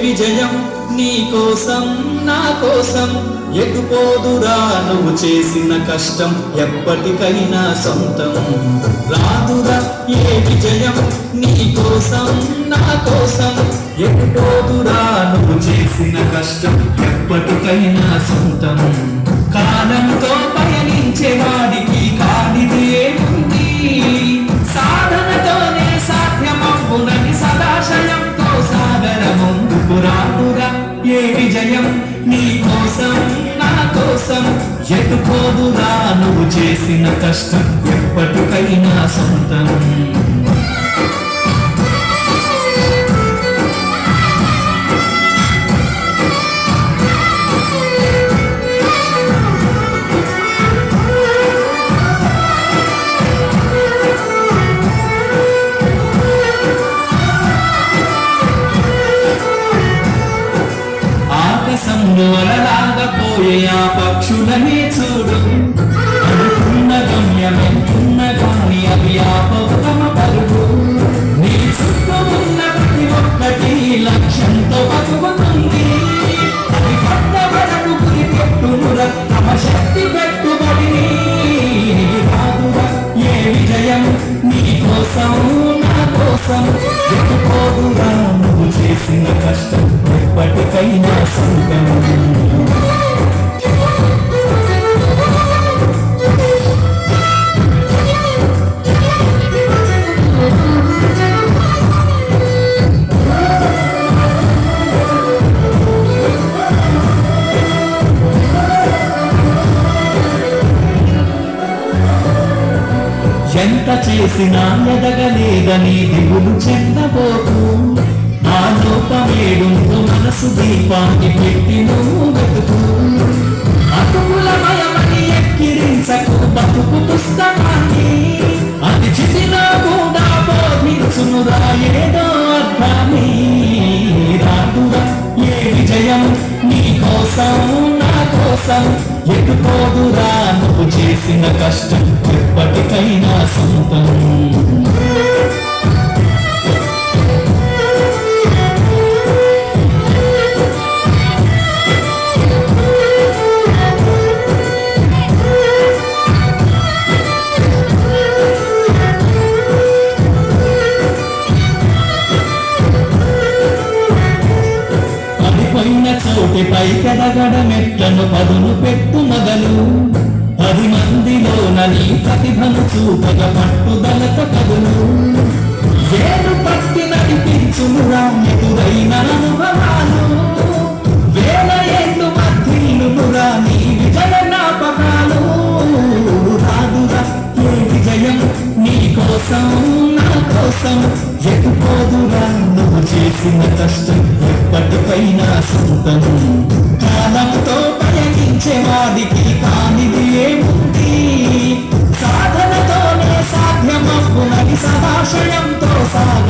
విజయం నీ కోసం నా కోసం ఎటుపోదురా నువ్వు చేసిన కష్టం ఎప్పటికైనా సొంతం రాదురా ఏ విజయం నీ కోసం నా కోసం ఎటుపోదురా నువ్వు చేసిన కష్టం ఎప్పటికైనా సొంతం కాలంతో పయనించే వాడికి కానిది ఏముంది సాధనతోనే సాధ్యమవునని సదాశయంతో సాగర ముందుకు రాదురా ఏ విజయం నీ కోసం నా కోసం ఎటుపోదురా నువ్వు చేసిన కష్టం ఎప్పటికైనా సొంతం అలలాగా పోయే ఆ పక్షులనే చూడు అనుకున్న గమ్యమెంతున్న గాని అవి ఆపవ పరుగు నీ చుట్టూ ఉన్న ప్రతి ఒక్కటి లక్ష్యంతో బతుకుతుంది అది పట్టబడను గురి పెట్టునుర తమ శక్తి పెట్టుబడిని రాదురా ఏ విజయం నీ కోసం నా కోసం ఎటుపోదురా నువ్వు చేసిన కష్టం ఎప్పటికైనా సొంతం ఎంత చేసినా ఎదగలేదని దిగులు చెందబోకు ఆ లోపమేడుంటూ మనసు దీపాన్ని పెట్టి నువ్వు వెతుకు అతుకులమయమని ఎక్కిరించకు బతుకు పుస్తకాన్ని అది చితిలో కూడా బోధించునురా ఏదో అర్థాన్ని రాదురా ఏ విజయం నీ కోసం నా కోసం ఎటుపోదురా నువ్వు చేసిన కష్టం ఎప్పటికైనా సొంతం చోటి పైకెదగడ మెట్లను పదును పెట్టు మొదలు 10 మందిలోన నీ ప్రతిభను చూపగ పట్టుదలతో కదులు ఏడు పట్టి నడిపించునురా ఎదురైన అనుభవాలు వేల ఏళ్ళు మధ్యలునురా నీ విజయ జ్ఞాపకాలు రాదురా ఏ విజయం నీ కోసం నా కోసం ఎటుపోదురా నువ్వు చేసిన కష్టం ఎప్పటికైనా సొంతం కాలంతో పయనించే వాడికి కానిది ఏముంది సాధనతోనే సాధ్యమవునని సదాశయంతో సాగ